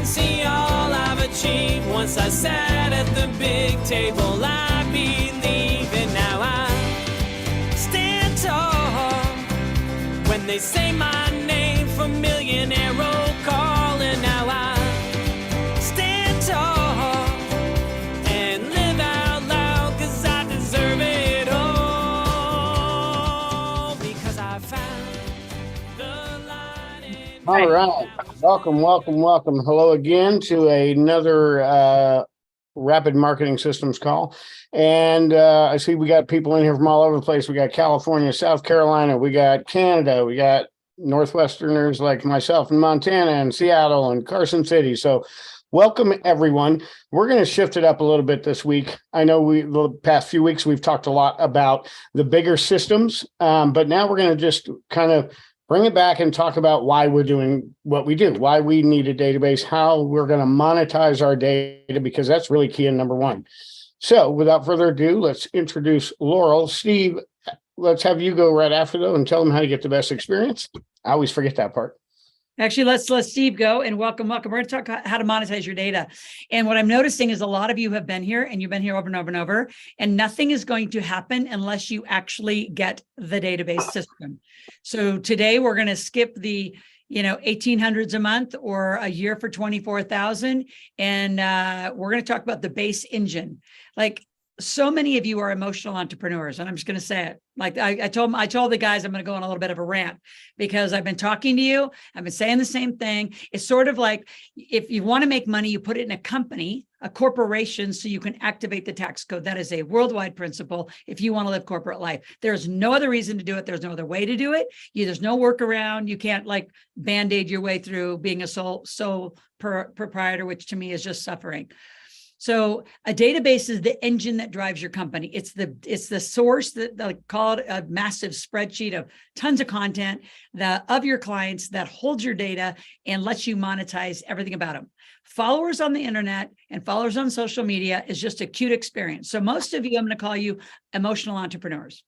and see all I've achieved. Once I sat at the big table, I believe, and now I stand tall. When they say my name, familiar roll call, and now I stand tall and live out loud, 'cause I deserve it all, because I found the light in All right. Welcome. Hello again to another Rapid Marketing Systems call. And I see we got people in here from all over the place. We got California, South Carolina, we got Canada, we got Northwesterners like myself in Montana and Seattle and Carson City. So welcome, everyone. We're going to shift it up a little bit this week. I know the past few weeks we've talked a lot about the bigger systems, but now we're going to just kind of bring it back and talk about why we're doing what we do, why we need a database, how we're going to monetize our data, because that's really key and number one. So without further ado, let's introduce Laurel. Steve, let's have you go right after though and tell them how to get the best experience. I always forget that part. Actually, let's let Steve go, and welcome. We're going to talk how to monetize your data. And what I'm noticing is a lot of you have been here, and you've been here over and over and over, and nothing is going to happen unless you actually get the database system. So today we're going to skip the 1800s a month or a year for 24,000, and we're going to talk about the base engine. Like, so many of you are emotional entrepreneurs, and I'm just going to say it. Like I told the guys, I'm going to go on a little bit of a rant, because I've been talking to you. I've been saying the same thing. It's sort of like, if you want to make money, you put it in a company, a corporation, so you can activate the tax code. That is a worldwide principle. If you want to live corporate life, there's no other reason to do it. There's no other way to do it. There's no workaround. You can't like band-aid your way through being a sole proprietor, which to me is just suffering. So a database is the engine that drives your company. It's the source that they call it a massive spreadsheet of tons of content of your clients that holds your data and lets you monetize everything about them. Followers on the internet and followers on social media is just a cute experience. So most of you, I'm going to call you emotional entrepreneurs.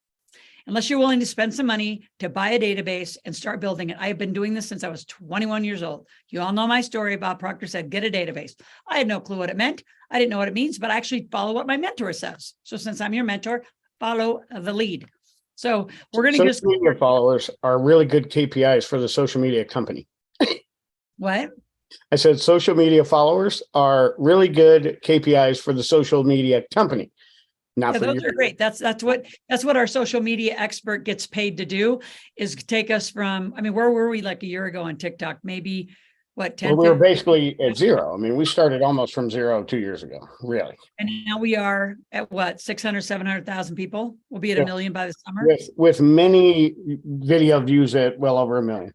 Unless you're willing to spend some money to buy a database and start building it. I have been doing this since I was 21 years old. You all know my story about Proctor said, get a database. I had no clue what it meant. I didn't know what it means, but I actually follow what my mentor says. So since I'm your mentor, follow the lead. So we're going to just— social media followers are really good KPIs for the social media company. What? I said social media followers are really good KPIs for the social media company. Yeah, those are great. That's what our social media expert gets paid to do, is take us from, I mean, where were we like a year ago on TikTok? Maybe what, 10? Well, we were basically at zero. I mean, we started almost from zero 2 years ago, really. And now we are at what, 600, 700,000 people? We'll be at 1 million by the summer. With many video views at well over 1 million.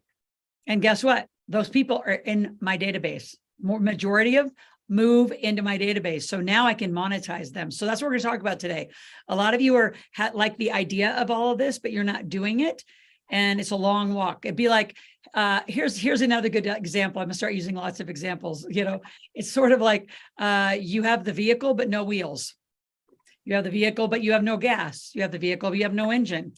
And guess what? Those people are in my database. Majority of move into my database. So now I can monetize them. So that's what we're going to talk about today. A lot of you like the idea of all of this, but you're not doing it. And it's a long walk. It'd be like, here's another good example. I'm gonna start using lots of examples. It's sort of like you have the vehicle, but no wheels. You have the vehicle, but you have no gas. You have the vehicle, but you have no engine.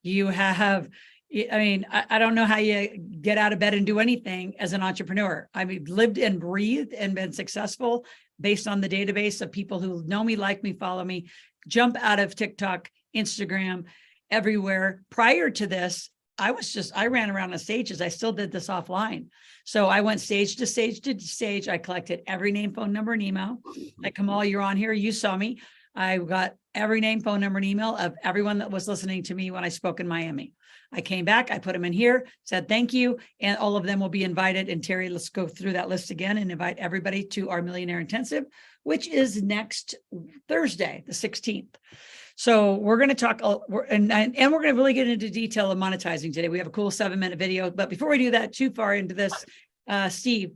You have, I don't know how you get out of bed and do anything as an entrepreneur. I mean, lived and breathed and been successful based on the database of people who know me, like me, follow me, jump out of TikTok, Instagram, everywhere. Prior to this, I ran around on stages. I still did this offline. So I went stage to stage to stage. I collected every name, phone number, and email. Like, Kamal, you're on here. You saw me. I got every name, phone number, and email of everyone that was listening to me when I spoke in Miami. I came back, I put them in here, said thank you, and all of them will be invited. And Terry, let's go through that list again and invite everybody to our Millionaire Intensive, which is next Thursday, the 16th. So we're going to talk, and we're going to really get into detail of monetizing today. We have a cool 7-minute video, but before we do that too far into this, Steve,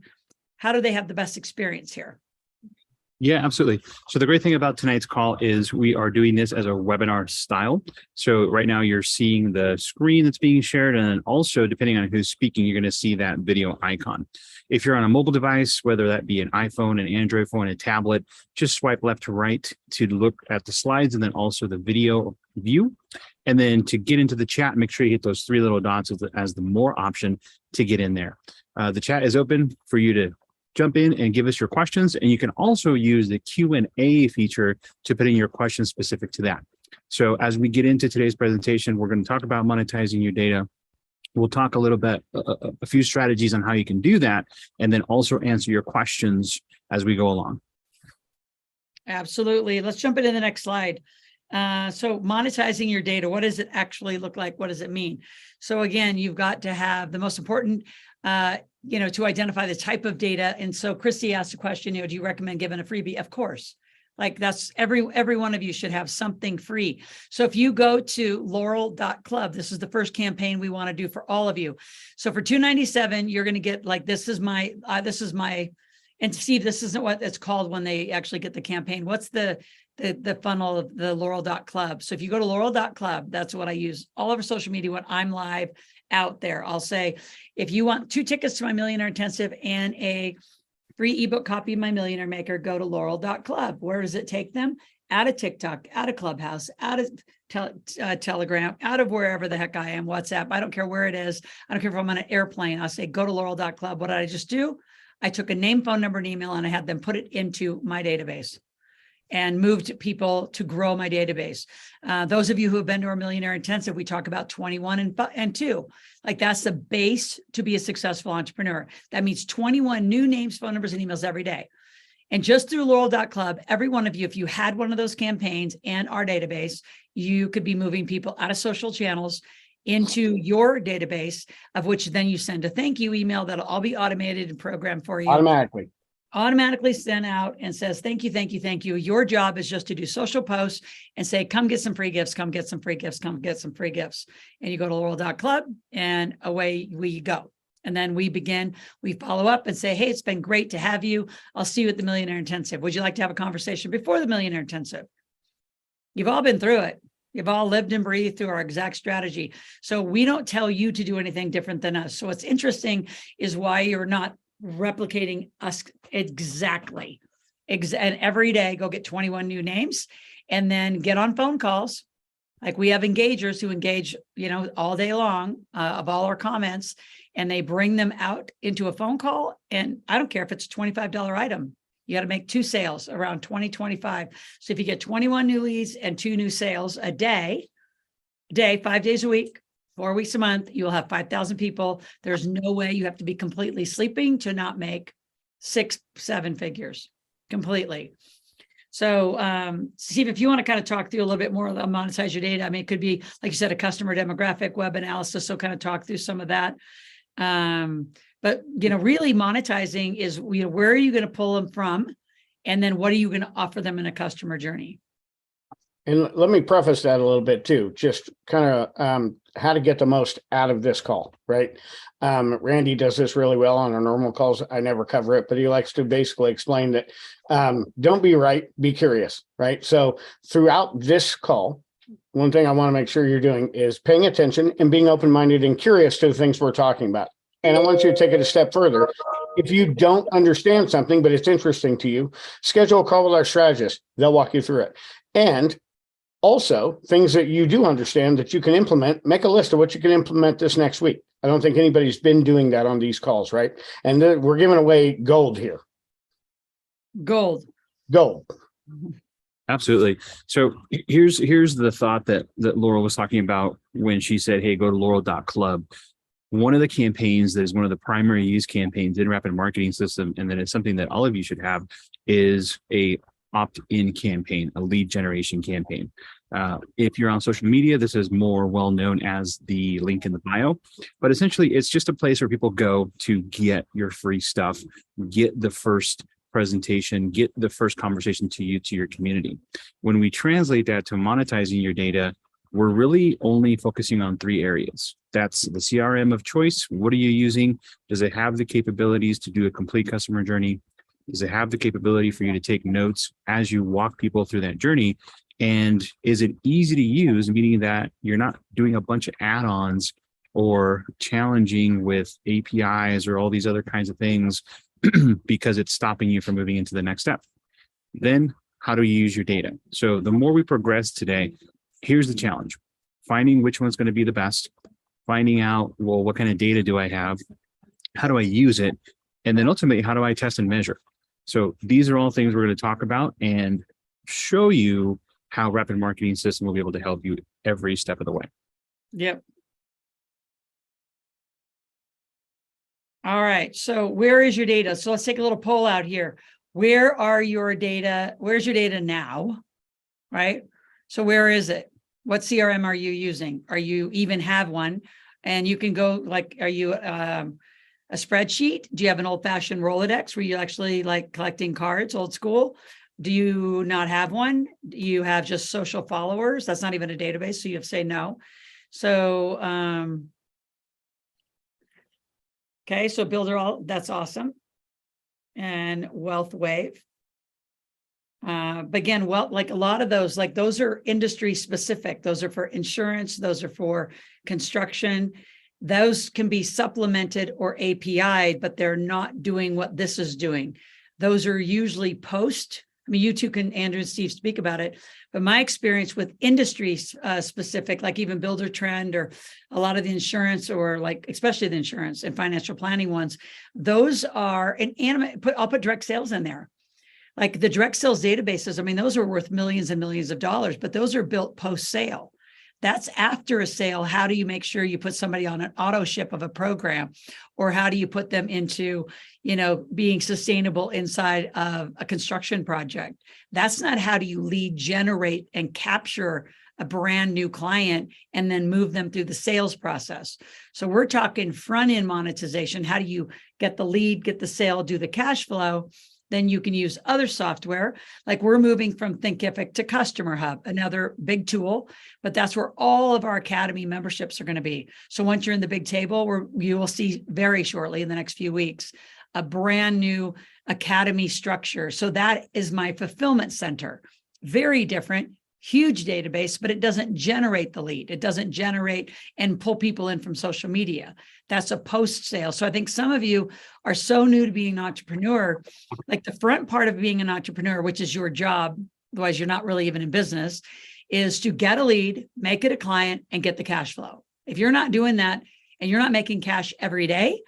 how do they have the best experience here? Yeah, absolutely. So the great thing about tonight's call is we are doing this as a webinar style. So right now you're seeing the screen that's being shared, and also depending on who's speaking, you're going to see that video icon. If you're on a mobile device, whether that be an iPhone, an Android phone, a tablet, just swipe left to right to look at the slides and then also the video view. And then to get into the chat, make sure you hit those 3 little dots as the more option to get in there. The chat is open for you to jump in and give us your questions. And you can also use the Q&A feature to put in your questions specific to that. So as we get into today's presentation, we're going to talk about monetizing your data. We'll talk a little bit, a few strategies on how you can do that, and then also answer your questions as we go along. Absolutely. Let's jump into the next slide. So monetizing your data, what does it actually look like? What does it mean? So again, you've got to have the most important, to identify the type of data. And so Christy asked a question, do you recommend giving a freebie? Of course. Like that's every one of you should have something free. So if you go to laurel.club, this is the first campaign we want to do for all of you. So for $297, you're going to get like, this is my, and Steve, this isn't what it's called when they actually get the campaign. What's the funnel of the laurel.club? So if you go to laurel.club, that's what I use all over social media when I'm live out there. I'll say, if you want 2 tickets to my Millionaire Intensive and a free ebook copy of my Millionaire Maker, go to laurel.club. Where does it take them? Out of TikTok, out of Clubhouse, out of Telegram, out of wherever the heck I am, WhatsApp. I don't care where it is. I don't care if I'm on an airplane. I'll say, go to laurel.club. What did I just do? I took a name, phone number, and email, and I had them put it into my database and moved people to grow my database. Those of you who have been to our Millionaire Intensive, we talk about 21 and 2. Like that's the base to be a successful entrepreneur. That means 21 new names, phone numbers, and emails every day. And just through laurel.club, every one of you, if you had one of those campaigns and our database, you could be moving people out of social channels into your database, of which then you send a thank you email that'll all be automated and programmed for you. Automatically sent out and says, thank you, thank you, thank you. Your job is just to do social posts and say, come get some free gifts, come get some free gifts, come get some free gifts. And you go to laurel.club and away we go. And then we follow up and say, hey, it's been great to have you. I'll see you at the Millionaire Intensive. Would you like to have a conversation before the Millionaire Intensive? You've all been through it. You've all lived and breathed through our exact strategy. So we don't tell you to do anything different than us. So what's interesting is why you're not replicating us exactly. And every day, go get 21 new names and then get on phone calls. Like we have engagers who engage, all day long of all our comments, and they bring them out into a phone call. And I don't care if it's a $25 item. You got to make 2 sales around 2025. So if you get 21 new leads and 2 new sales a day, 5 days a week, 4 weeks a month, you'll have 5,000 people. There's no way you have to be completely sleeping to not make 6-7 figures completely. So Steve, if you want to kind of talk through a little bit more about monetize your data, I mean, it could be, like you said, a customer demographic, web analysis. So kind of talk through some of that. But, really monetizing is, where are you going to pull them from? And then what are you going to offer them in a customer journey? And let me preface that a little bit too, just kind of how to get the most out of this call, right? Randy does this really well on our normal calls. I never cover it, but he likes to basically explain that don't be right, be curious, right? So throughout this call, one thing I want to make sure you're doing is paying attention and being open-minded and curious to the things we're talking about. And I want you to take it a step further. If you don't understand something, but it's interesting to you, schedule a call with our strategist. They'll walk you through it. And also, things that you do understand that you can implement, make a list of what you can implement this next week. I don't think anybody's been doing that on these calls, right? And we're giving away gold here. Gold. Absolutely. So here's the thought that Laurel was talking about when she said, hey, go to laurel.club. One of the campaigns that is one of the primary use campaigns in Rapid Marketing System, and then it's something that all of you should have, is a opt-in campaign, a lead generation campaign. If you're on social media, this is more well known as the link in the bio, but essentially it's just a place where people go to get your free stuff, get the first presentation, get the first conversation to your community. When we translate that to monetizing your data, we're really only focusing on 3 areas. That's the CRM of choice. What are you using? Does it have the capabilities to do a complete customer journey? Does it have the capability for you to take notes as you walk people through that journey? And is it easy to use, meaning that you're not doing a bunch of add-ons or challenging with APIs or all these other kinds of things because it's stopping you from moving into the next step? Then how do you use your data? So the more we progress today, here's the challenge: finding which one's going to be the best, finding out, well, what kind of data do I have? How do I use it? And then ultimately, how do I test and measure? So these are all things we're going to talk about and show you how Rapid Marketing System will be able to help you every step of the way. Yep. All right. So where is your data? So let's take a little poll out here. Where are your data? Where's your data now? Right. So where is it? What CRM are you using? Are you even have one? And you can go like, are you a spreadsheet? Do you have an old fashioned Rolodex where you actually like collecting cards, old school? Do you not have one? Do you have just social followers? That's not even a database. So you have to say no. So, okay. So Builder, all that's awesome. And Wealth Wave. But again, well, like a lot of those, like those are industry specific. Those are for insurance. Those are for construction. Those can be supplemented or API'd, but they're not doing what this is doing. Those are usually post. I mean, you two can, Andrew and Steve, speak about it. But my experience with industry specific, like even Builder Trend or a lot of the insurance or like, especially the insurance and financial planning ones, those are an I'll put direct sales in there. Like the direct sales databases, I mean, those are worth millions and millions of dollars, but those are built post-sale. That's after a sale. How do you make sure you put somebody on an auto ship of a program? Or how do you put them into, you know, being sustainable inside of a construction project? That's not how do you lead generate and capture a brand new client and then move them through the sales process. So we're talking front end monetization. How do you get the lead, get the sale, do the cash flow? Then you can use other software, like we're moving from Thinkific to Customer Hub, another big tool, but that's where all of our Academy memberships are going to be. So once you're in the big table, where you will see very shortly in the next few weeks, a brand new Academy structure. So that is my fulfillment center. Very different, huge database, but it doesn't generate the lead. It doesn't generate and pull people in from social media. That's a post sale. So I think some of you are so new to being an entrepreneur, like the front part of being an entrepreneur, which is your job, otherwise you're not really even in business, is to get a lead, make it a client, and get the cash flow. If you're not doing that and you're not making cash every day,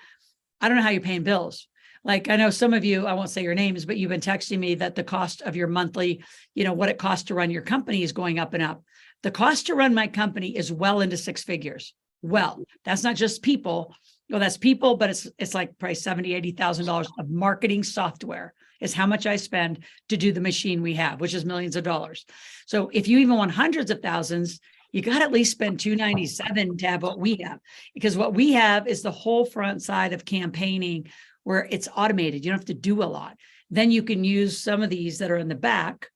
I don't know how you're paying bills. Like I know some of you, I won't say your names, but you've been texting me that the cost of your monthly, you know, what it costs to run your company is going up and up. The cost to run my company is well into six figures. Well, that's not just people. Well, that's people, but it's like probably $70,000, $80,000 of marketing software is how much I spend to do the machine we have, which is millions of dollars. So if you even want hundreds of thousands, you got to at least spend $297 to have what we have, because what we have is the whole front side of campaigning where it's automated. You don't have to do a lot. Then you can use some of these that are in the back.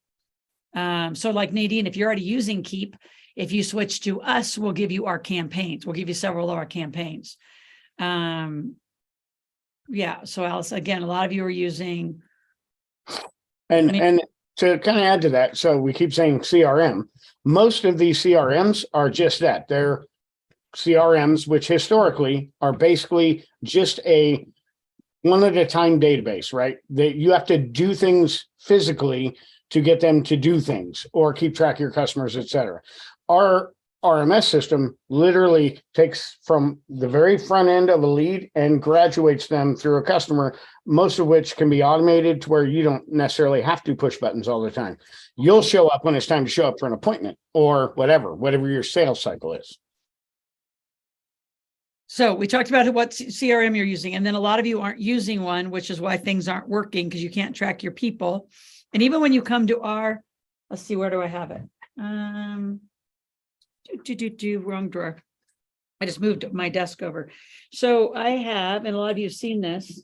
So like Nadine, if you're already using Keep, if you switch to us, we'll give you our campaigns. We'll give you several of our campaigns. Yeah. So Alice, again, a lot of you are using. And to kind of add to that, so we keep saying CRM. Most of these CRMs are just that. They're CRMs, which historically are basically just a one at a time database, right? That you have to do things physically to get them to do things or keep track of your customers, et cetera. Our RMS system literally takes from the very front end of a lead and graduates them through a customer, most of which can be automated to where you don't necessarily have to push buttons all the time. You'll show up when it's time to show up for an appointment or whatever your sales cycle is. So we talked about what CRM you're using, and then a lot of you aren't using one, which is why things aren't working because you can't track your people. And even when you come to our, let's see, where do I have it? Wrong drawer. I just moved my desk over. So I have, and a lot of you have seen this.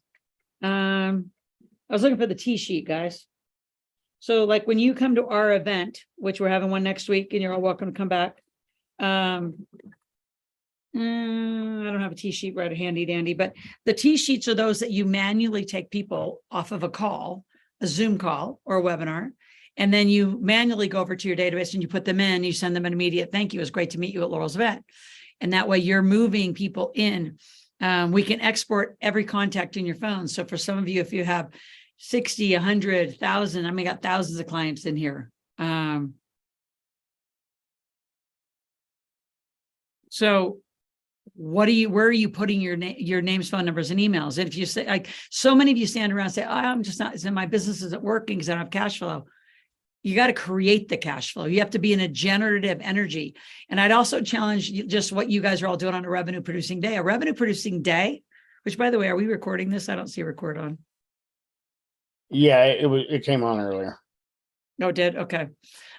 I was looking for the T sheet, guys. So like when you come to our event, which we're having one next week, and you're all welcome to come back. I don't have a T sheet right handy dandy, but the T sheets are those that you manually take people off of a call, a Zoom call or a webinar. And then you manually go over to your database and you put them in, you send them an immediate thank you. It was great to meet you at Laurel's event. And that way you're moving people in. We can export every contact in your phone. So for some of you, if you have 60, 100, 1,000, I mean, I got thousands of clients in here. So where are you putting your names, phone numbers, and emails? And if you say, like, so many of you stand around and say, oh, I'm just not, my business isn't working because I don't have cash flow. You got to create the cash flow. You have to be in a generative energy. And I'd also challenge just what you guys are all doing on a revenue producing day. A revenue producing day, which, by the way, are we recording this? I don't see a record on. Yeah, it came on earlier. No, it did. Okay.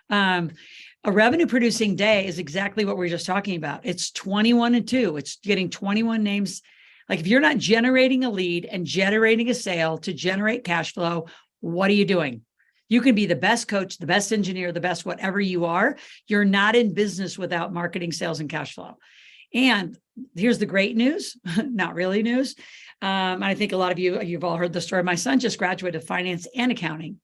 A revenue producing day is exactly what we were just talking about. It's 21 and 2. It's getting 21 names. Like, if you're not generating a lead and generating a sale to generate cash flow, what are you doing? You can be the best coach, the best engineer, the best whatever you are. You're not in business without marketing, sales, and cash flow. And here's the great news, not really news. I think a lot of you've all heard the story. My son just graduated finance and accounting.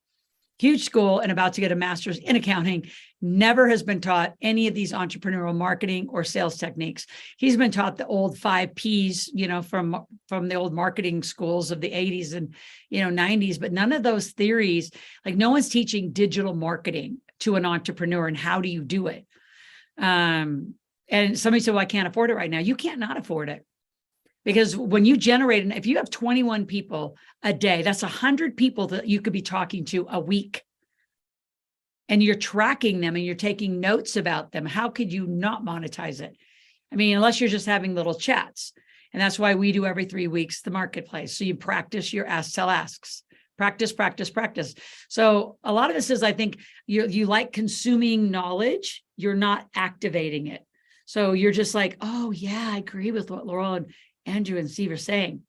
Huge school, and about to get a master's in accounting. Never has been taught any of these entrepreneurial marketing or sales techniques. He's been taught the old 5 Ps, from the old marketing schools of the 80s and 90s, but none of those theories. Like, no one's teaching digital marketing to an entrepreneur and how do you do it. And somebody said, well, I can't afford it right now. You can't not afford it. Because when you generate, if you have 21 people a day, that's 100 people that you could be talking to a week. And you're tracking them and you're taking notes about them. How could you not monetize it? I mean, unless you're just having little chats. And that's why we do every 3 weeks the marketplace. So you practice your ask, tell, asks. Practice, practice, practice. So a lot of this is, I think, you like consuming knowledge. You're not activating it. So you're just like, oh, yeah, I agree with what Laurel and Andrew and Steve are saying.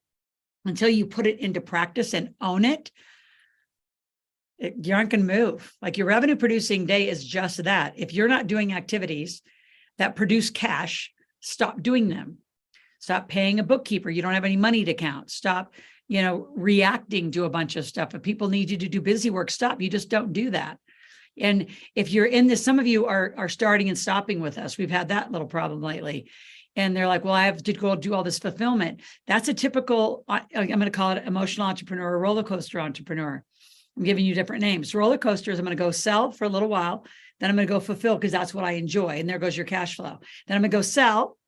Until you put it into practice and own it, you aren't going to move. Like, your revenue producing day is just that. If you're not doing activities that produce cash, stop doing them. Stop paying a bookkeeper. You don't have any money to count. Stop, reacting to a bunch of stuff. If people need you to do busy work, stop. You just don't do that. And if you're in this, some of you are starting and stopping with us. We've had that little problem lately. And they're like, well, I have to go do all this fulfillment. That's a typical, I'm going to call it emotional entrepreneur or roller coaster entrepreneur. I'm giving you different names. Roller coasters, I'm going to go sell for a little while. Then I'm going to go fulfill because that's what I enjoy. And there goes your cash flow. Then I'm going to go sell.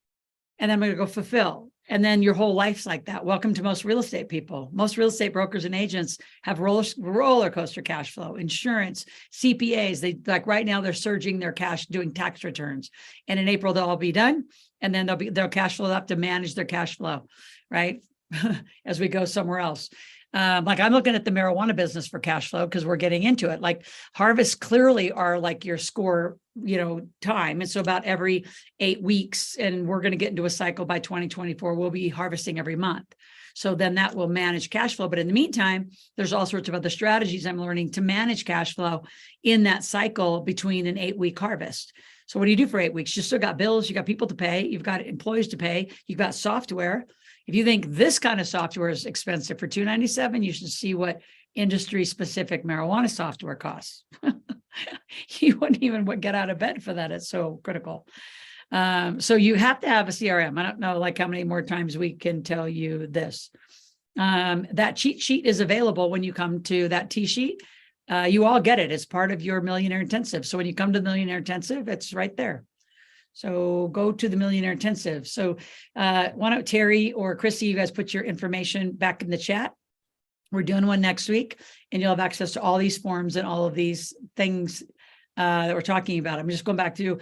And then I'm going to go fulfill. And then your whole life's like that. Welcome to most real estate people. Most real estate brokers and agents have roller coaster cash flow, insurance, CPAs. They, like, right now they're surging their cash doing tax returns. And in April, they'll all be done. And then they'll cash flow up to manage their cash flow, right? As we go somewhere else. Like, I'm looking at the marijuana business for cash flow because we're getting into it. Like, harvests clearly are like your score, time. And so about every 8 weeks, and we're going to get into a cycle by 2024, we'll be harvesting every month. So then that will manage cash flow. But in the meantime, there's all sorts of other strategies I'm learning to manage cash flow in that cycle between an 8-week harvest. So what do you do for 8 weeks? You still got bills, you got people to pay, you've got employees to pay, you've got software. If you think this kind of software is expensive for $297, you should see what industry-specific marijuana software costs. You wouldn't even get out of bed for that. It's so critical. So you have to have a CRM. I don't know like how many more times we can tell you this. That cheat sheet is available when you come to that T-sheet. You all get it. It's part of your Millionaire Intensive. So when you come to the Millionaire Intensive, it's right there. So go to the Millionaire Intensive. So why don't Terry or Christy, you guys put your information back in the chat. We're doing one next week, and you'll have access to all these forms and all of these things that we're talking about. I'm just going back to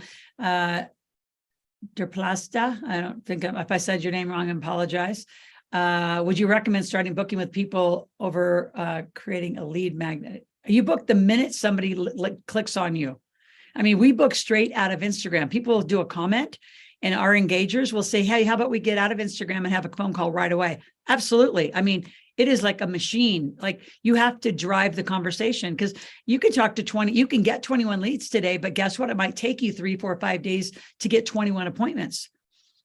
Derplasta. I don't think if I said your name wrong, I apologize. Would you recommend starting booking with people over creating a lead magnet? You book the minute somebody clicks on you. I mean, we book straight out of Instagram. People will do a comment, and our engagers will say, hey, how about we get out of Instagram and have a phone call right away? Absolutely. I mean, it is like a machine. Like, you have to drive the conversation, because you can talk to you can get 21 leads today, but guess what? It might take you 3, 4, 5 days to get 21 appointments.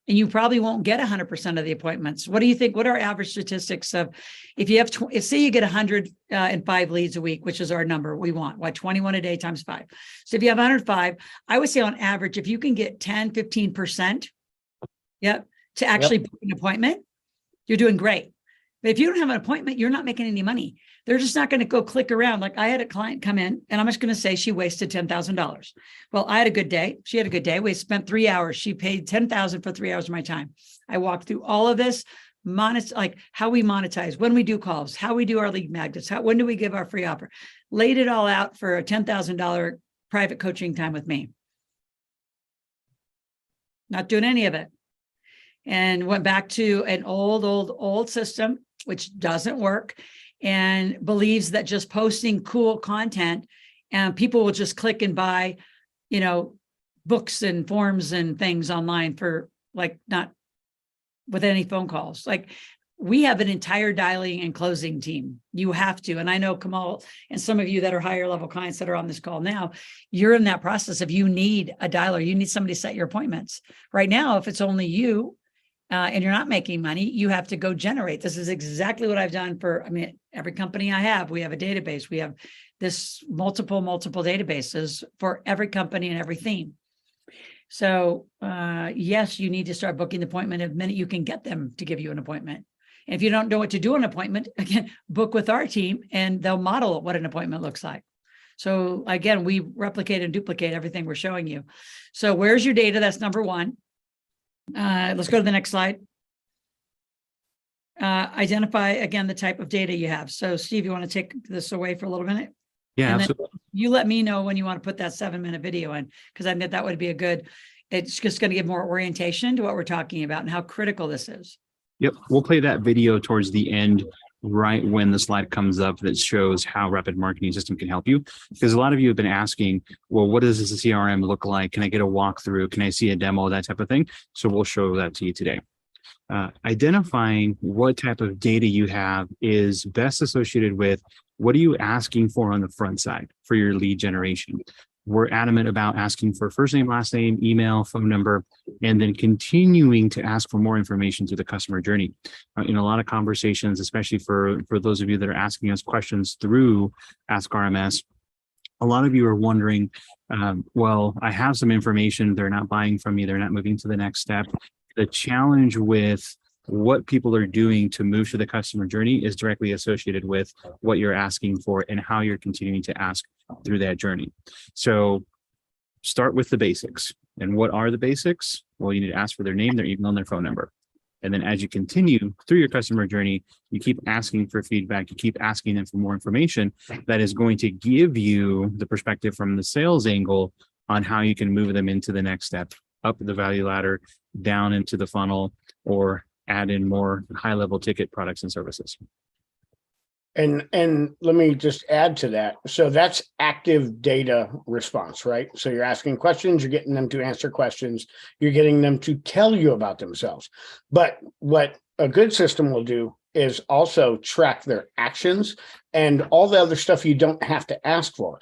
And you probably won't get 100% of the appointments. What do you think? What are average statistics of, if you have, say you get 105 leads a week, which is our number we want, 21 a day times 5. So if you have 105, I would say on average, if you can get 10, 15%, to actually book an appointment, you're doing great. But if you don't have an appointment, you're not making any money. They're just not going to go click around. Like I had a client come in and I'm just going to say she wasted $10,000. Well, I had a good day. She had a good day. We spent 3 hours. She paid $10,000 for 3 hours of my time. I walked through all of this, like how we monetize, when we do calls, how we do our lead magnets, when do we give our free offer, laid it all out for a $10,000 private coaching time with me. Not doing any of it. And went back to an old system, which doesn't work, and believes that just posting cool content and people will just click and buy, books and forms and things online for like not with any phone calls. Like we have an entire dialing and closing team. You have to. And I know Kamal and some of you that are higher level clients that are on this call now, you're in that process of you need a dialer. You need somebody to set your appointments. Right now, if it's only you, and you're not making money, you have to go generate. This is exactly what I've done for, every company I have, we have a database. We have this multiple databases for every company and every theme. So yes, you need to start booking the appointment the minute you can get them to give you an appointment. And if you don't know what to do an appointment, again, book with our team and they'll model what an appointment looks like. So again, we replicate and duplicate everything we're showing you. So where's your data? That's number one. Let's go to the next slide. Identify again the type of data you have. So Steve, you want to take this away for a little minute? Yeah, and absolutely. You let me know when you want to put that 7-minute video in, because I think that would be a good, it's just going to give more orientation to what we're talking about and how critical this is. Yep. We'll play that video towards the end, right when the slide comes up that shows how Rapid Marketing System can help you. Because a lot of you have been asking, well, what does this CRM look like? Can I get a walkthrough? Can I see a demo? That type of thing. So we'll show that to you today. Identifying what type of data you have is best associated with what are you asking for on the front side for your lead generation. We're adamant about asking for first name, last name, email, phone number, and then continuing to ask for more information through the customer journey. In a lot of conversations, especially for those of you that are asking us questions through Ask RMS, a lot of you are wondering, well, I have some information, they're not buying from me, they're not moving to the next step. The challenge with what people are doing to move to the customer journey is directly associated with what you're asking for and how you're continuing to ask through that journey. So start with the basics. And what are the basics? Well, you need to ask for their name, their email, and their phone number. And then as you continue through your customer journey, you keep asking for feedback, you keep asking them for more information that is going to give you the perspective from the sales angle on how you can move them into the next step, up the value ladder, down into the funnel, or add in more high-level ticket products and services. And let me just add to that. So that's active data response, right? So you're asking questions, you're getting them to answer questions, you're getting them to tell you about themselves. But what a good system will do is also track their actions and all the other stuff you don't have to ask for.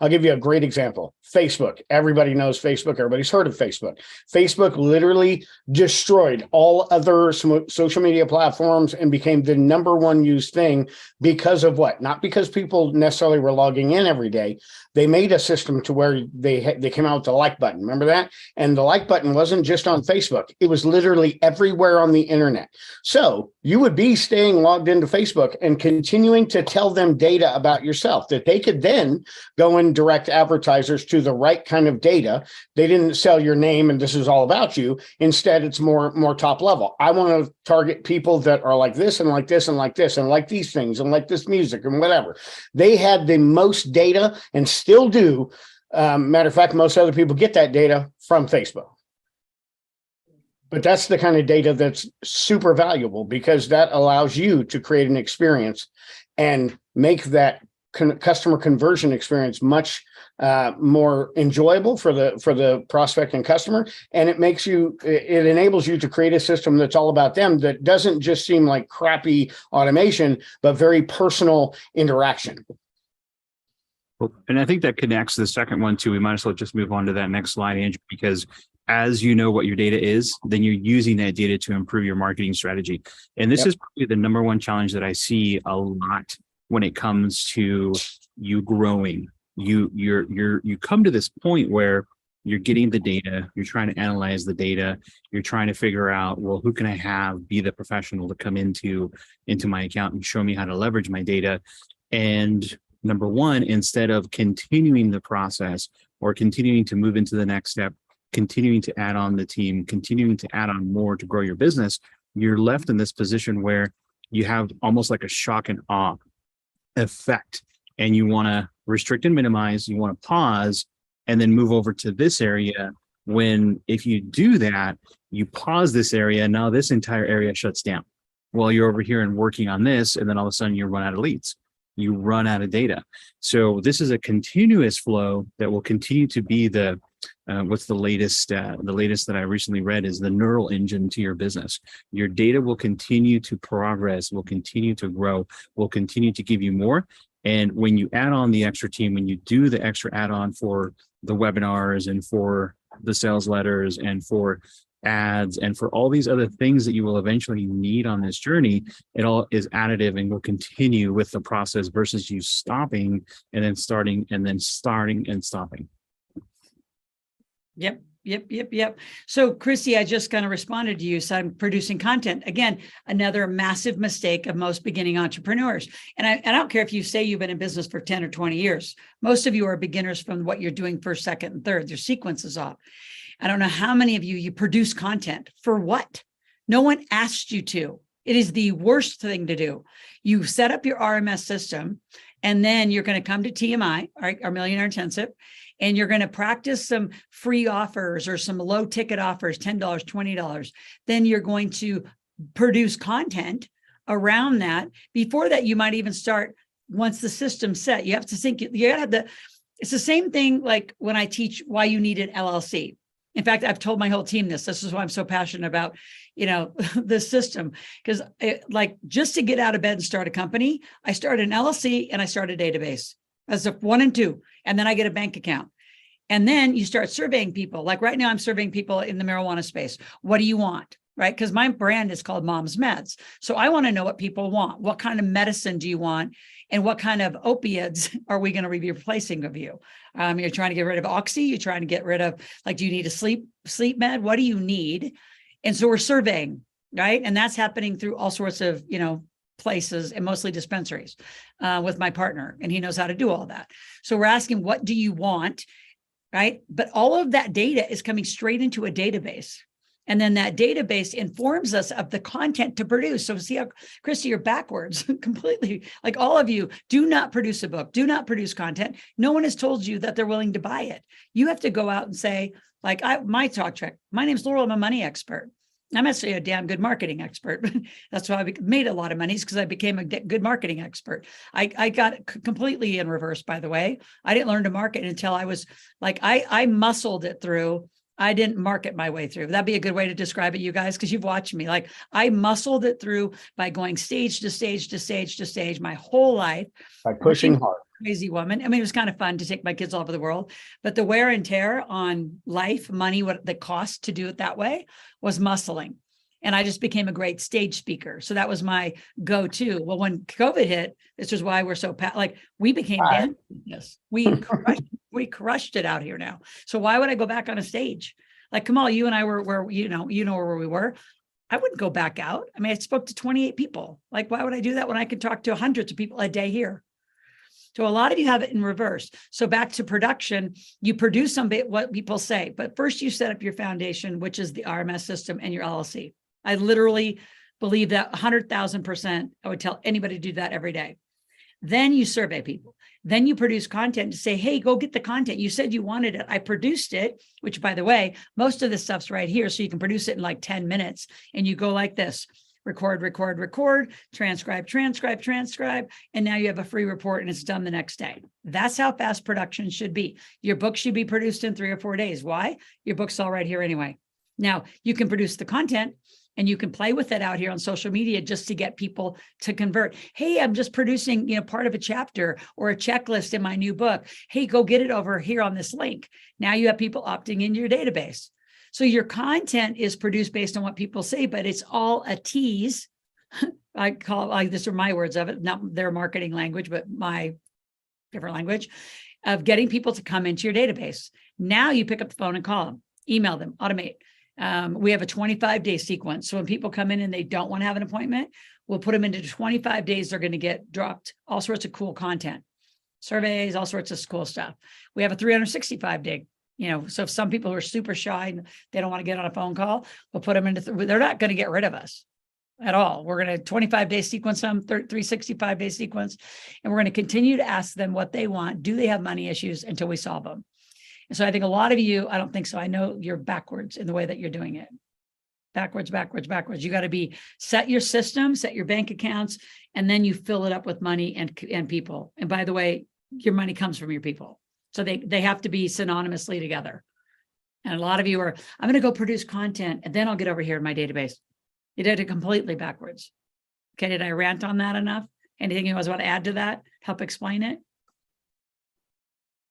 I'll give you a great example. Facebook. Everybody knows Facebook. Everybody's heard of Facebook. Facebook literally destroyed all other social media platforms and became the #1 used thing because of what? Not because people necessarily were logging in every day. They made a system to where they came out with the like button. Remember that? And the like button wasn't just on Facebook. It was literally everywhere on the internet. So you would be staying logged into Facebook and continuing to tell them data about yourself that they could then go and direct advertisers to the right kind of data. They didn't sell your name and this is all about you. Instead, it's more top level. I want to target people that are like this and like this and like this and like these things and like this music and whatever. They had the most data and still do. Matter of fact, most other people get that data from Facebook. But that's the kind of data that's super valuable because that allows you to create an experience and make that customer conversion experience much more enjoyable for the prospect and customer. And it enables you to create a system that's all about them, that doesn't just seem like crappy automation, but very personal interaction. Well, and I think that connects to the second one too. We might as well just move on to that next slide, Andrew, because as you know what your data is, then you're using that data to improve your marketing strategy. And this is probably the #1 challenge that I see a lot when it comes to you growing. You come to this point where you're getting the data, you're trying to analyze the data, you're trying to figure out, well, who can I have be the professional to come into my account and show me how to leverage my data. And number one, instead of continuing the process or continuing to move into the next step, continuing to add on the team, continuing to add on more to grow your business, you're left in this position where you have almost like a shock and awe effect, and you want to restrict and minimize, you want to pause, and then move over to this area. When if you do that, you pause this area, now this entire area shuts down. Well, you're over here and working on this, and then all of a sudden you run out of leads, you run out of data. So this is a continuous flow that will continue to be the what's the latest that I recently read is the neural engine to your business. Your data will continue to progress, will continue to grow, will continue to give you more. And when you add on the extra team, when you do the extra add-on for the webinars and for the sales letters and for ads and for all these other things that you will eventually need on this journey, it all is additive and will continue with the process versus you stopping and then starting and then starting and stopping. Yep. So Christy, I just kind of responded to you. So I'm producing content. Again, another massive mistake of most beginning entrepreneurs. And I don't care if you say you've been in business for 10 or 20 years. Most of you are beginners from what you're doing first, second, and third. Your sequence is off. I don't know how many of you produce content for what? No one asked you to. It is the worst thing to do. You set up your RMS system, and then you're going to come to TMI, our Millionaire Intensive, and you're going to practice some free offers or some low ticket offers, $10, $20. Then you're going to produce content around that. Before that, you might even start, once the system's set, you have to think, you have to, it's the same thing like when I teach why you need an LLC. In fact, I've told my whole team this. This is why I'm so passionate about, the system, because like just to get out of bed and start a company, I start an LLC and I start a database as a 1 and 2, and then I get a bank account. And then you start surveying people. Like right now, I'm surveying people in the marijuana space. What do you want? Right? Because my brand is called Mom's Meds. So I want to know what people want. What kind of medicine do you want? And what kind of opiates are we going to be replacing of you? You're trying to get rid of oxy. You're trying to get rid of, like, do you need a sleep med? What do you need? And so we're surveying, right? And that's happening through all sorts of, places, and mostly dispensaries with my partner. And he knows how to do all that. So we're asking, what do you want? Right? But all of that data is coming straight into a database. And then that database informs us of the content to produce. So see how, Christy, you're backwards completely. Like all of you, do not produce a book, do not produce content. No one has told you that they're willing to buy it. You have to go out and say, like, my talk track, my name's Laurel, I'm a money expert. I'm actually a damn good marketing expert. That's why I made a lot of money, because I became a good marketing expert. I got completely in reverse, by the way. I didn't learn to market until I was like, I muscled it through. I didn't market my way through. That'd be a good way to describe it, you guys, because you've watched me. Like I muscled it through by going stage to stage to stage to stage my whole life. By pushing hard. Crazy woman. I mean, it was kind of fun to take my kids all over the world, but the wear and tear on life, money, what the cost to do it that way was muscling. And I just became a great stage speaker. So that was my go-to. Well, when COVID hit, this is why we're so we became yes, we crushed it out here now. So why would I go back on a stage? Like Kamal, you and I were where, where we were. I wouldn't go back out. I mean, I spoke to 28 people. Like, why would I do that when I could talk to hundreds of people a day here? So a lot of you have it in reverse. So back to production, you produce what people say, but first you set up your foundation, which is the RMS system and your LLC. I literally believe that 100,000%. I would tell anybody to do that every day. Then you survey people. Then you produce content to say, hey, go get the content. You said you wanted it. I produced it, which, by the way, most of this stuff's right here. So you can produce it in like 10 minutes. And you go like this: record, transcribe. And now you have a free report and it's done the next day. That's how fast production should be. Your book should be produced in 3 or 4 days. Why? Your book's all right here anyway. Now you can produce the content and you can play with it out here on social media just to get people to convert. Hey, I'm just producing, part of a chapter or a checklist in my new book. Hey, go get it over here on this link. Now you have people opting into your database. So your content is produced based on what people say, but it's all a tease. I call it, these are my words of it, not their marketing language, but my different language of getting people to come into your database. Now you pick up the phone and call them, email them, automate. We have a 25-day sequence. So when people come in and they don't want to have an appointment, we'll put them into 25 days. They're going to get dropped all sorts of cool content, surveys, all sorts of cool stuff. We have a 365-day, so if some people are super shy and they don't want to get on a phone call, we'll put them into, they're not going to get rid of us at all. We're going to 25-day sequence them, 365-day sequence, and we're going to continue to ask them what they want. Do they have money issues until we solve them? And so I think a lot of you, I don't think so. I know you're backwards in the way that you're doing it. Backwards. You got to set your system, set your bank accounts, and then you fill it up with money and people. And by the way, your money comes from your people. So they have to be synonymously together. And a lot of you are, I'm going to go produce content and then I'll get over here in my database. You did it completely backwards. Okay, did I rant on that enough? Anything you guys want to add to that? Help explain it?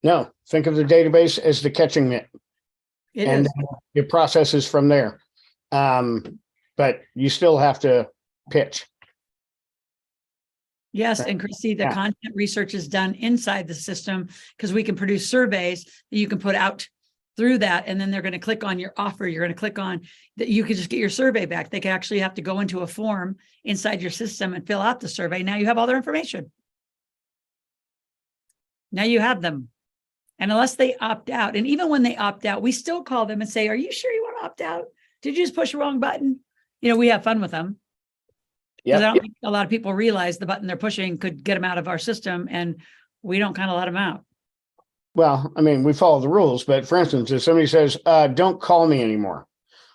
No, think of the database as the catching net. It and is. your processes from there. But you still have to pitch. Yes, and Chrissy, the content research is done inside the system because we can produce surveys that you can put out through that, and then they're going to click on your offer. You're going to click on that. You can just get your survey back. They can actually have to go into a form inside your system and fill out the survey. Now you have all their information. Now you have them. And unless they opt out, and even when they opt out, we still call them and say, are you sure you want to opt out? Did you just push the wrong button? We have fun with them. Because I don't think a lot of people realize the button they're pushing could get them out of our system, and we don't kind of let them out. Well, I mean, we follow the rules, but for instance, if somebody says, don't call me anymore.